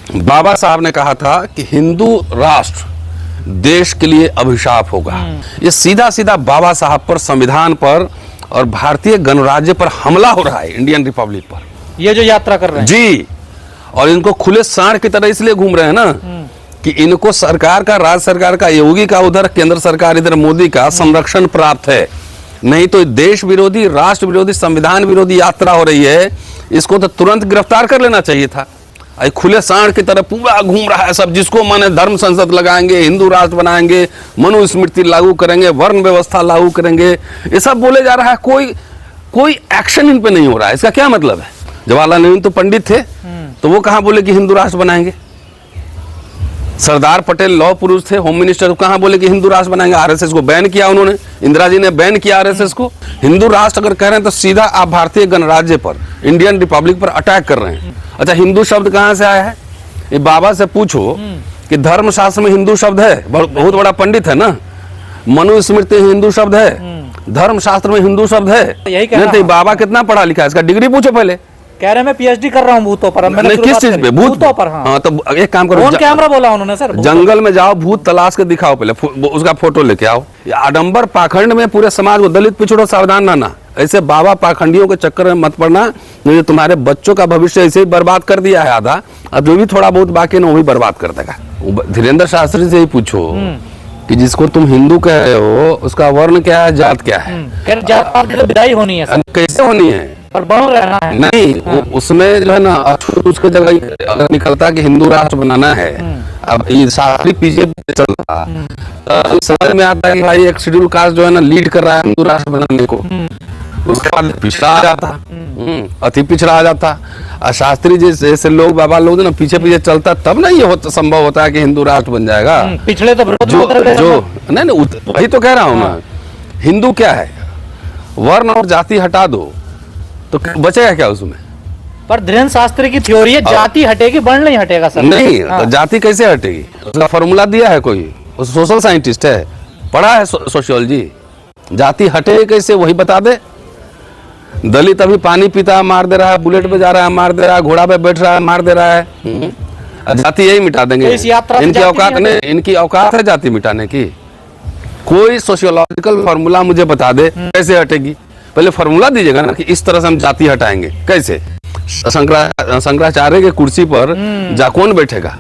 बाबा साहब ने कहा था कि हिंदू राष्ट्र देश के लिए अभिशाप होगा। ये सीधा सीधा बाबा साहब पर, संविधान पर और भारतीय गणराज्य पर हमला हो रहा है, इंडियन रिपब्लिक पर। ये जो यात्रा कर रहे हैं जी, और इनको खुले सांड की तरह इसलिए घूम रहे हैं ना कि इनको सरकार का, राज्य सरकार का, योगी का उधर, केंद्र सरकार इधर मोदी का संरक्षण प्राप्त है। नहीं तो देश विरोधी, राष्ट्र विरोधी, संविधान विरोधी यात्रा हो रही है, इसको तो तुरंत गिरफ्तार कर लेना चाहिए था। खुले सांड की तरह पूरा घूम रहा है सब, जिसको माने धर्म संसद लगाएंगे, हिंदू राष्ट्र बनाएंगे, मनुस्मृति लागू करेंगे, वर्ण व्यवस्था लागू करेंगे, ये सब बोले जा रहा है। कोई एक्शन इन पे नहीं हो रहा है। इसका क्या मतलब है? जवाहरलाल नेहरू तो पंडित थे, तो वो कहां बोले कि हिंदू राष्ट्र बनाएंगे? सरदार पटेल लौह पुरुष थे, होम मिनिस्टर, कहां बोले कि हिंदू राष्ट्र बनाएंगे? आरएसएस को बैन किया उन्होंने, इंदिरा जी ने बैन किया आरएसएस को। हिंदू राष्ट्र अगर कह रहे हैं तो सीधा आप भारतीय गणराज्य पर, इंडियन रिपब्लिक पर अटैक कर रहे हैं। अच्छा, हिंदू शब्द कहां से आया है? ये बाबा से पूछो कि धर्मशास्त्र में हिंदू शब्द है, बहुत बड़ा पंडित है ना। मनुस्मृति हिंदू शब्द है, धर्मशास्त्र में हिंदू शब्द है। यही कहना नहीं, बाबा कितना पढ़ा लिखा है? इसका डिग्री पूछो पहले। कह रहे मैं पीएचडी कर रहा हूँ भूतों पर। नहीं, किस चीज पे? भूतों पर। हाँ, तो एक काम करो, कैमरा बोला उन्होंने सर, जंगल में जाओ, भूत तलाश के दिखाओ, पहले उसका फोटो लेके आओ। आडंबर पाखंड में पूरे समाज को, दलित पिछड़ो, सावधान रहना। ऐसे बाबा पाखंडियों के चक्कर में मत पड़ना, नहीं तुम्हारे बच्चों का भविष्य ऐसे ही बर्बाद कर दिया है आधा। अब जो भी थोड़ा बहुत बाकी ना वो भी बर्बाद कर देगा। धीरेन्द्र शास्त्री से ही पूछो कि जिसको तुम हिंदू कह रहे हो उसका वर्ण क्या है, जात क्या है? जात विदाई होनी है सर। कैसे होनी है? पर बन रहना है। नहीं, उसमें जो है ना अछूत उसके जगह अगर निकलता कि हिंदू राष्ट्र बनाना है, अब ये शास्त्री पीछे चल रहा, तो समझ में आता है कि भाई एक शेड्यूल कास्ट जो है ना लीड कर रहा है हिंदू राष्ट्र बनाने को। उसके बाद पिछड़ा आ जाता, अति पिछड़ा आ जाता। और शास्त्री जैसे लोग, बाबा लोग ना पीछे पीछे चलता, तब ना ये संभव होता है कि हिंदू राष्ट्र बन जाएगा। पिछले तो जो नहीं, वही तो कह रहा हूँ ना। हिंदू क्या है? वर्ण और जाति हटा दो तो बचेगा क्या उसमें? पर धीरेन्द्र शास्त्री की थ्योरी है जाति हटेगी, वर्ण नहीं हटेगा सर। नहीं, तो जाति कैसे हटेगी? उसका फॉर्मूला दिया है कोई? सोशल साइंटिस्ट है, पढ़ा है सोशियोलॉजी। जाति हटेगी कैसे वही बता दे। दलित अभी पानी पीता है मार दे रहा है, बुलेट पे जा रहा है मार दे रहा है, घोड़ा पे बैठ रहा है मार दे रहा है। जाति यही मिटा देंगे? इनकी औकात नहीं, इनकी औकात है जाति मिटाने की? कोई सोशियोलॉजिकल फॉर्मूला मुझे बता दे कैसे हटेगी। पहले फॉर्मूला दीजिएगा ना कि इस तरह से हम जाति हटाएंगे। कैसे? शंकराचार्य के कुर्सी पर जा कौन बैठेगा?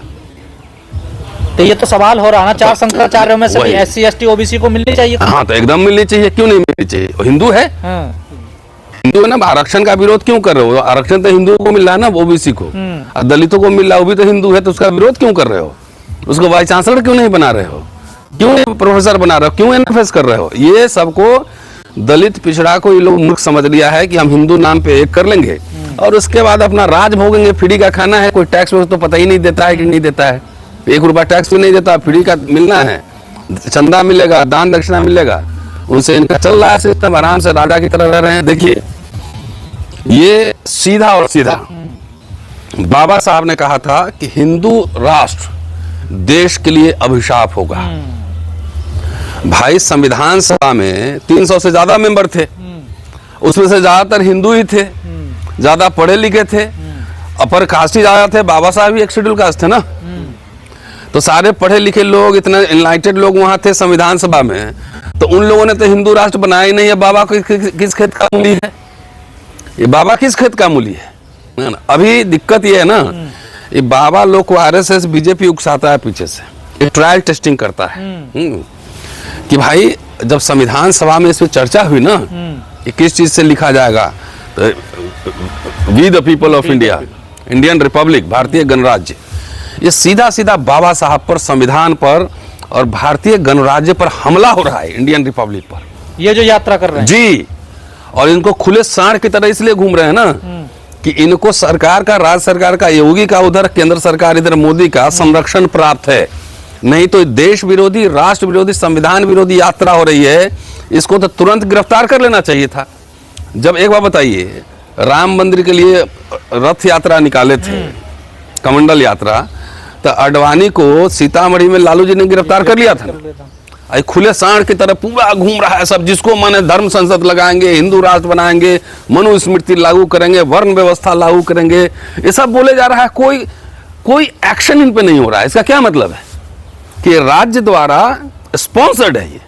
तो ये तो सवाल हो रहा ना, 4 शंकराचार्यों में से SC ST OBC को मिलनी चाहिए। हाँ, तो एकदम मिलनी चाहिए। क्यों नहीं मिलनी चाहिए? हिंदू है, हिंदू है ना। आरक्षण का विरोध क्यों कर रहे हो? आरक्षण तो हिंदुओं को मिल रहा है ना, ओबीसी को। दलितों को मिल रहा है, वो भी तो हिंदू है, तो उसका विरोध क्यों कर रहे हो? उसको वाइस चांसलर क्यों नहीं बना रहे हो? क्यों नहीं प्रोफेसर बना रहे हो? क्यों NFS कर रहे हो? ये सबको दलित पिछड़ा को ये लोग मूर्ख समझ लिया है कि हम हिंदू नाम पे एक कर लेंगे और उसके बाद अपना राज भोगेंगे। फ्री का खाना है, कोई टैक्स तो पता ही नहीं देता है कि नहीं देता है। 1 रुपया टैक्स भी नहीं देता, फ्री का मिलना है, चंदा मिलेगा, दान दक्षिणा मिलेगा। उनसे इनका चल रहा है सिस्टम, आराम से राजा की तरह रह रहे हैं। देखिए, ये सीधा और सीधा बाबा साहब ने कहा था कि हिंदू राष्ट्र देश के लिए अभिशाप होगा। भाई, संविधान सभा में 300 से ज्यादा मेंबर थे, उसमें से ज्यादातर हिंदू ही थे, ज्यादा पढ़े लिखे थे, अपर कास्टी ज्यादा थे। बाबा साहब भी एक शेड्यूल कास्ट थे ना, तो सारे पढ़े लिखे लोग, इतने एनलाइटेड लोग वहां थे संविधान सभा में। तो उन लोगों ने तो हिंदू राष्ट्र बनाया ही नहीं है। बाबा किस खेत का मूली है? ये बाबा किस खेत का मूली है? अभी दिक्कत ये है ना, ये बाबा लोग को RSS BJP उकसाता है पीछे से, ये ट्रायल टेस्टिंग करता है कि भाई जब संविधान सभा में इस पर चर्चा हुई ना कि किस चीज से लिखा जाएगा, तो we the people of India, Indian republic, भारतीय गणराज्य। ये सीधा सीधा बाबा साहब पर, संविधान पर और भारतीय गणराज्य पर हमला हो रहा है, इंडियन रिपब्लिक पर। ये जो यात्रा कर रहे हैं जी, और इनको खुले सांड की तरह इसलिए घूम रहे हैं ना कि इनको सरकार का, राज्य सरकार का, योगी का उधर, केंद्र सरकार इधर मोदी का संरक्षण प्राप्त है। नहीं तो देश विरोधी, राष्ट्र विरोधी, संविधान विरोधी यात्रा हो रही है, इसको तो तुरंत गिरफ्तार कर लेना चाहिए था। जब एक बार बताइए, राम मंदिर के लिए रथ यात्रा निकाले थे, कमंडल यात्रा, तो अडवाणी को सीतामढ़ी में लालू जी ने गिरफ्तार कर लिया था। खुले सांड की तरह पूरा घूम रहा है सब, जिसको माने धर्म संसद लगाएंगे, हिंदू राष्ट्र बनाएंगे, मनुस्मृति लागू करेंगे, वर्ण व्यवस्था लागू करेंगे, ये सब बोले जा रहा है। कोई एक्शन इन पे नहीं हो रहा है। इसका क्या मतलब है कि राज्य द्वारा स्पॉन्सर्ड है, ये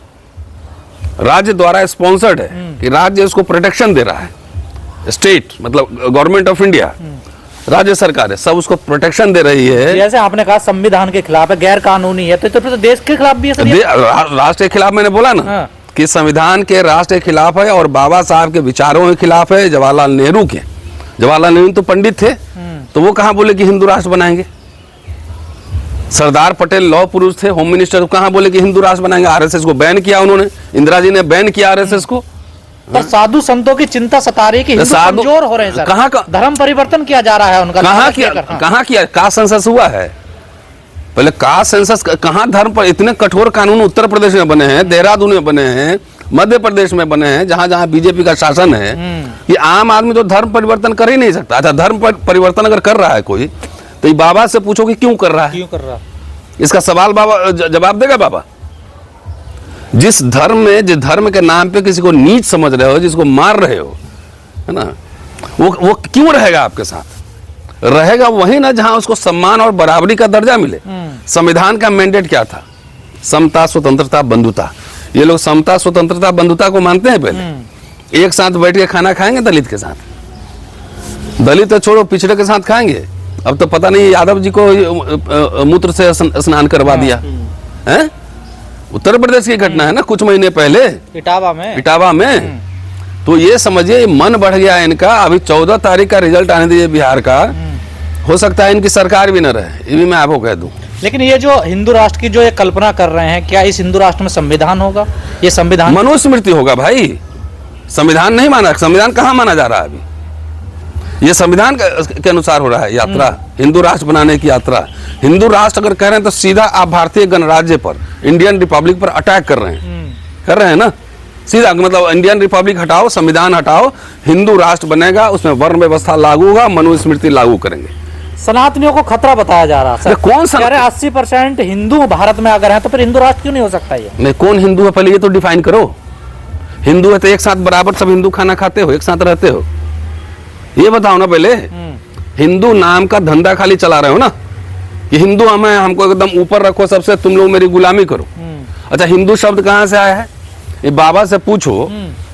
राज्य द्वारा स्पॉन्सर्ड है कि राज्य इसको प्रोटेक्शन दे रहा है। स्टेट मतलब गवर्नमेंट ऑफ इंडिया, राज्य सरकार है, सब उसको प्रोटेक्शन दे रही है। जैसे आपने कहा संविधान के खिलाफ है, गैर कानूनी है, तो फिर तो देश के खिलाफ भी है सर ये? राष्ट्र के खिलाफ मैंने बोला ना। हाँ। कि संविधान के राष्ट्र के खिलाफ है और बाबा साहब के विचारों के खिलाफ है। जवाहरलाल नेहरू के, जवाहरलाल नेहरू तो पंडित थे, तो वो कहां बोले कि हिंदू राष्ट्र बनाएंगे। सरदार पटेल लौह पुरुष थे, होम मिनिस्टर, कहां बोले कि हिंदू राष्ट्र बनाएंगे। आरएसएस को बैन किया उन्होंने, इंदिरा जी ने बैन किया आरएसएस को। पर साधु संतों की चिंता सता रही है कि हिंदू कमजोर हो रहे हैं सर। कहां का धर्म परिवर्तन किया जा रहा है उनका, कहां किया कास्ट सेंसस हुआ है। पहले कास्ट सेंसस कहां धर्म पर इतने कठोर कानून उत्तर प्रदेश में बने हैं, देहरादून में बने हैं, मध्य प्रदेश में बने हैं, जहां जहां बीजेपी का शासन है। ये आम आदमी तो धर्म परिवर्तन कर ही नहीं सकता। अच्छा, धर्म परिवर्तन अगर कर रहा है कोई, तो ये बाबा से पूछो कि क्यों कर रहा है, क्यों कर रहा है? इसका सवाल बाबा जवाब देगा बाबा। जिस धर्म के नाम पे किसी को नीच समझ रहे हो, जिसको मार रहे हो, है ना, वो क्यों रहेगा आपके साथ? रहेगा वही ना जहां उसको सम्मान और बराबरी का दर्जा मिले। संविधान का मैंडेट क्या था? समता, स्वतंत्रता, बंधुता। ये लोग समता, स्वतंत्रता, बंधुता को मानते हैं। पहले एक साथ बैठ के खाना खाएंगे दलित के साथ, दलित तो छोड़ो पिछड़े के साथ खाएंगे। अब तो पता नहीं यादव जी को मूत्र से स्नान करवा दिया है। उत्तर प्रदेश की घटना है ना, कुछ महीने पहले इटावा में। तो ये समझिए मन बढ़ गया इनका। अभी 14 तारीख का रिजल्ट आने दीजिए बिहार का, हो सकता है इनकी सरकार भी न रहे, ये भी मैं आपको कह दूं। लेकिन ये जो हिंदू राष्ट्र की जो ये कल्पना कर रहे हैं, क्या इस हिंदू राष्ट्र में संविधान होगा? ये संविधान मनुस्मृति होगा भाई, संविधान नहीं माना। संविधान कहाँ माना जा रहा है अभी? ये संविधान के अनुसार हो रहा है यात्रा, हिंदू राष्ट्र बनाने की यात्रा। हिंदू राष्ट्र अगर कह रहे हैं तो सीधा आप भारतीय गणराज्य पर, इंडियन रिपब्लिक पर अटैक कर रहे हैं ना सीधा। मतलब इंडियन रिपब्लिक हटाओ, संविधान हटाओ, हिंदू राष्ट्र बनेगा, उसमें वर्ण व्यवस्था लागू होगा, मनुस्मृति लागू करेंगे। सनातनियों को खतरा बताया जा रहा है। कौन सा 80% हिंदू भारत में अगर है तो फिर हिंदू राष्ट्र क्यों नहीं हो सकता? ये नहीं, कौन हिंदू है पहले ये तो डिफाइन करो। हिंदू है तो एक साथ बराबर सब हिंदू खाना खाते हो, एक साथ रहते हो, ये बताओ ना पहले। हिंदू नाम का धंधा खाली चला रहे हो ना, कि हिंदू हमको एकदम ऊपर रखो सबसे, तुम लोग मेरी गुलामी करो। अच्छा, हिंदू शब्द कहां से आया है? ये बाबा से पूछो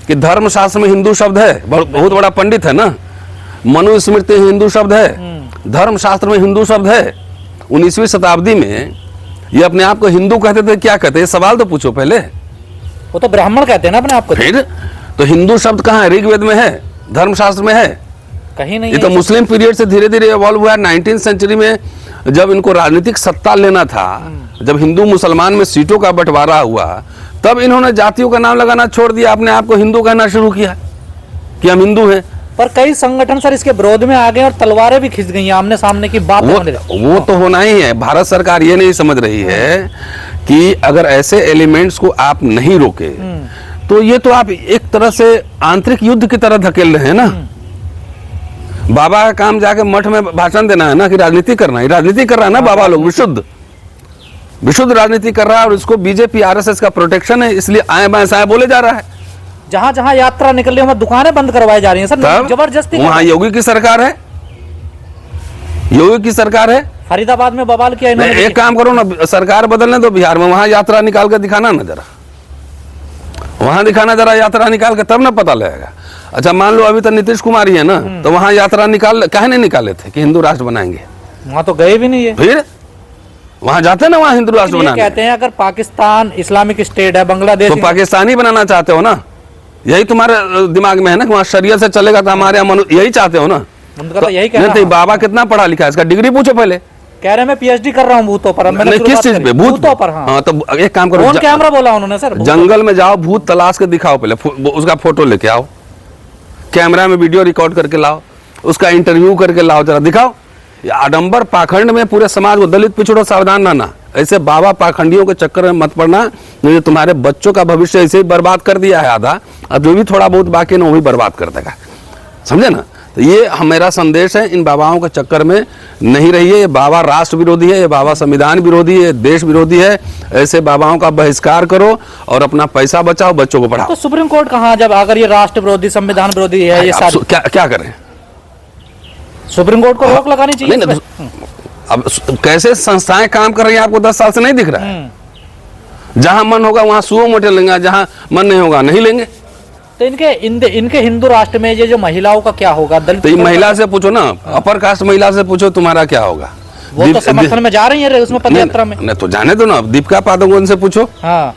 कि धर्मशास्त्र में हिंदू शब्द है, बहुत बड़ा पंडित है ना। मनुस्मृति हिंदू शब्द है, धर्मशास्त्र में हिंदू शब्द है। 19वीं शताब्दी में ये अपने आप को हिंदू कहते थे, क्या कहते? सवाल तो पूछो पहले। वो तो ब्राह्मण कहते हैं ना अपने आप को। फिर तो हिंदू शब्द कहाँ है? ऋग्वेद में है, धर्मशास्त्र में है, कहीं नहीं। ये तो मुस्लिम पीरियड से धीरे धीरे इवॉल्व हुआ है। 19th सेंचुरी में जब इनको राजनीतिक सत्ता लेना था, जब हिंदू मुसलमान में सीटों का बंटवारा हुआ, तब इन्होंने जातियों का नाम लगाना छोड़ दिया, अपने आप को हिंदू कहना शुरू किया कि हम हिंदू हैं। पर कई संगठन सर इसके विरोध में आ गए और तलवारें भी खिंच गई, आमने सामने की बात वो तो होना ही है। भारत सरकार ये नहीं समझ रही है कि अगर ऐसे एलिमेंट्स को आप नहीं रोके तो ये तो आप एक तरह से आंतरिक युद्ध की तरह धकेल रहे हैं ना। बाबा का काम जाके मठ में भाषण देना है ना, कि राजनीति करना है? राजनीति कर रहा है ना बाबा लोग, विशुद्ध राजनीति कर रहा है। और इसको बीजेपी आरएसएस का प्रोटेक्शन है, इसलिए आए बाएं साए बोले जा रहा है। जहां जहां यात्रा निकल रही है वहां दुकानें बंद करवाई जा रही हैं सर, जबरदस्ती। वहां योगी की सरकार है, योगी की सरकार है। फरीदाबाद में बवाल किया इन्होंने। एक काम करो ना, सरकार बदलने दो बिहार में, वहां यात्रा निकाल कर दिखाना ना जरा, वहां दिखाना जरा यात्रा निकाल के, तब ना पता लगेगा। अच्छा, मान लो अभी तो नीतीश कुमार ही है ना, तो वहां यात्रा काहे नहीं निकाले थे कि हिंदू राष्ट्र बनाएंगे? वहां तो गए भी नहीं है। फिर वहां जाते ना, वहां हिंदू राष्ट्र बनाने। कहते हैं अगर पाकिस्तान इस्लामिक स्टेट है, बांग्लादेश, तो पाकिस्तानी बनाना चाहते हो ना? यही तुम्हारे दिमाग में है ना कि वहां शरीयत से चलेगा, तो हमारे यहाँ यही चाहते हो ना? उनका तो यही कहना है। बाबा कितना पढ़ा लिखा है, इसका डिग्री पूछो पहले। कह रहे मैं पीएचडी कर रहा हूँ भूतों पर। नहीं, किस चीज पे? भूतों पर। हाँ, तो एक काम करो, कौन कैमरा बोला उन्होंने सर? जंगल में जाओ, भूत तलाश के दिखाओ, पहले उसका फोटो लेके आओ, कैमरा में वीडियो रिकॉर्ड करके लाओ, उसका इंटरव्यू करके लाओ, जरा दिखाओ। आडंबर पाखंड में पूरे समाज को, दलित पिछड़ो सावधान रहना, ऐसे बाबा पाखंडियों के चक्कर में मत पड़ना, नहीं तुम्हारे बच्चों का भविष्य ऐसे ही बर्बाद कर दिया है आधा, अब जो भी थोड़ा बहुत बाकी ना वो भी बर्बाद कर देगा, समझे ना? तो ये मेरा संदेश है, इन बाबाओं के चक्कर में नहीं रहिए। ये बाबा राष्ट्र विरोधी है, ये बाबा संविधान विरोधी है, देश विरोधी है। ऐसे बाबाओं का बहिष्कार करो और अपना पैसा बचाओ, बच्चों को पढ़ाओ। तो सुप्रीम कोर्ट कहाँ, जब अगर ये राष्ट्र विरोधी संविधान विरोधी है, ये सारी क्या करें? सुप्रीम कोर्ट को रोक लगानी चाहिए। अब कैसे संस्थाएं काम कर रही हैं आपको 10 साल से नहीं दिख रहा है? जहां मन होगा वहां सुओ मोटे लेंगे, जहां मन नहीं होगा नहीं लेंगे। तो इनके हिंदू राष्ट्र में ये जो महिलाओं का क्या होगा? दलित तो ये महिला से पूछो ना, अपर कास्ट महिला से पूछो तुम्हारा क्या होगा। वो तो समर्थन में जा रही है उसमें पदयात्रा में। नहीं तो जाने दो ना, दीपिका पादुकोण से पूछो, हाँ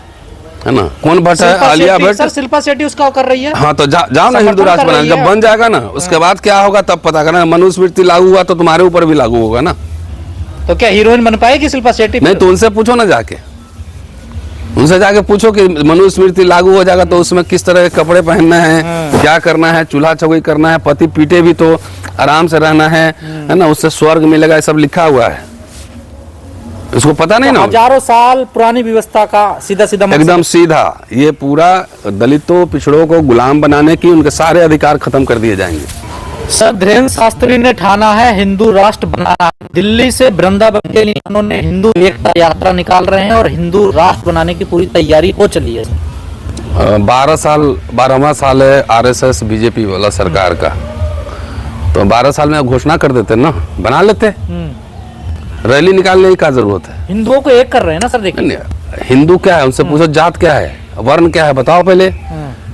है ना, कौन भट्ट है, आलिया भट्ट। सर शिल्पा शेट्टी उसका कर रही है। हाँ तो जाओ ना हिंदू राष्ट्र बनाने, जब बन जाएगा ना उसके बाद क्या होगा तब पता करना। मनुस्मृति लागू हुआ तो तुम्हारे ऊपर भी लागू होगा ना। तो क्या हीरोइन बन पाएगी शिल्पा शेट्टी? नहीं तो उनसे पूछो ना, जाके उनसे जाके पूछो कि मनुस्मृति लागू हो जाएगा तो उसमें किस तरह के कपड़े पहनना है, क्या करना है, चूल्हा चौकी करना है, पति पीटे भी तो आराम से रहना है ना, उससे स्वर्ग मिलेगा, ये सब लिखा हुआ है। इसको पता नहीं ना। हजारों साल पुरानी व्यवस्था का सीधा एकदम सीधा, ये पूरा दलितों पिछड़ों को गुलाम बनाने की, उनके सारे अधिकार खत्म कर दिए जाएंगे। सर धीरेन्द्र शास्त्री ने ठाना है हिंदू राष्ट्र बनाना। दिल्ली से वृंदावन के लिए उन्होंने हिंदू एकता यात्रा निकाल रहे हैं और हिंदू राष्ट्र बनाने की पूरी तैयारी हो चली है। 12वां साल है आरएसएस बीजेपी वाला सरकार का, तो 12 साल में घोषणा कर देते ना, बना लेते। रैली निकालने की क्या जरूरत है? हिंदुओं को एक कर रहे हैं ना सर, देखिए। हिंदू क्या है उनसे पूछो, जात क्या है, वर्ण क्या है बताओ पहले।